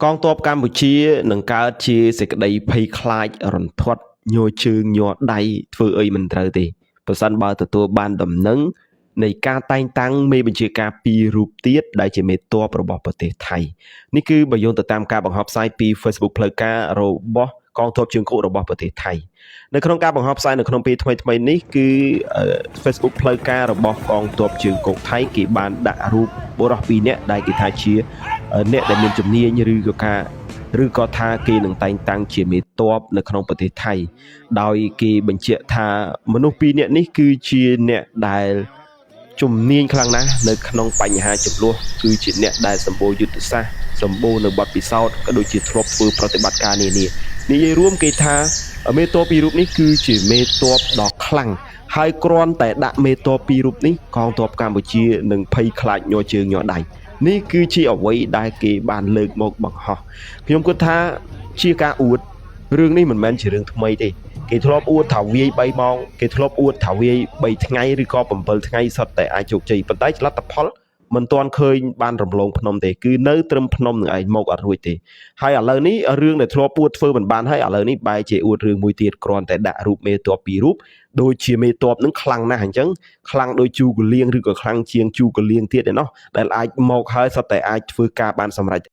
កងទ័ពកម្ពុជានឹងកើតជាសេចក្តីភ័យខ្លាចរន្ធត់ញ័រជើងញ័រដៃធ្វើអីមិនត្រូវទេប្រសិនបើទទួលបានដំណឹងនៃការតែងតាំងមេបញ្ជាការពីររូបទៀតដែលជាមេទ័ពរបស់ប្រទេសថៃនេះគឺបើយោងទៅតាមការបង្ហោះផ្សាយពី Facebook ផ្លូវការរបស់កងទ័ពជើងគោករបស់ប្រទេសថៃនៅក្នុងការបង្ហោះផ្សាយនៅក្នុងពេលថ្មីៗនេះគឺ Facebook ផ្លូវការរបស់កងទ័ពជើងគោកថៃគេបានដាក់រូបបុរស2នាក់ដែលគេថាជាអ្នកដែលមានជំនាញឬក៏ថាគេនឹងតែងតាំងជាមេទ័ពនៅក្នុងប្រទេសថៃដោយគេបញ្ជាក់ថាមនុស្ស2នាក់នេះគឺជាអ្នកដែលជំនាញខ្លាំងណាស់នៅក្នុងបញ្ហាចំនួនគឺជាអ្នកដែលសម្បូរយុទ្ធសាស្ត្រសម្បូរនៅបទពិសោធន៍ក៏ដូចជាធ្លាប់ធ្វើប្រតិបត្តិការនានានិយាយរួមគេថាមេទ័ពពីររូបនេះគឺជាមេទ័ពដ៏ខ្លាំងហើយគ្រាន់តែដាក់មេទ័ពពីររូបនេះកងទ័ពកម្ពុជានឹងភ័យខ្លាចញ័រជើងញ័រដៃនេះគឺជាអ្វីដែលគេបានលើកមកបង្ហោះខ្ញុំគិតថាជាការអួតរឿងនេះមិនមែនជារឿងថ្មីទេគេធ្លាប់អួតថាវាយ3ម៉ោងគេធ្លាប់អួតថាវាយ3ថ្ងៃឬក៏7ថ្ងៃសុទ្ធតែអាចជោគជ័យប៉ុន្តែលទ្ធផលមិនទាន់ឃើញបានរំលងភ្នំទេគឺនៅត្រឹមភ្នំនឹងឯងមកអត់រួចទេហើយឥឡូវនេះរឿងដែលធ្លាប់អួតធ្វើមិនបានហើយឥឡូវនេះបែរជាអួតរឿងមួយទៀតគ្រាន់តែដាក់រូបមេទ័ពពីររូបដូចជាមេទ័ពនឹងខ្លាំងណាស់អញ្ចឹងខ្លាំងដូចជូកលៀងឬក៏ខ្លាំងជាងជូកលៀងទៀតឯណោះដែលអាចមកហើយសុទ្ធតែអាចធ្វើការបានសម្រេច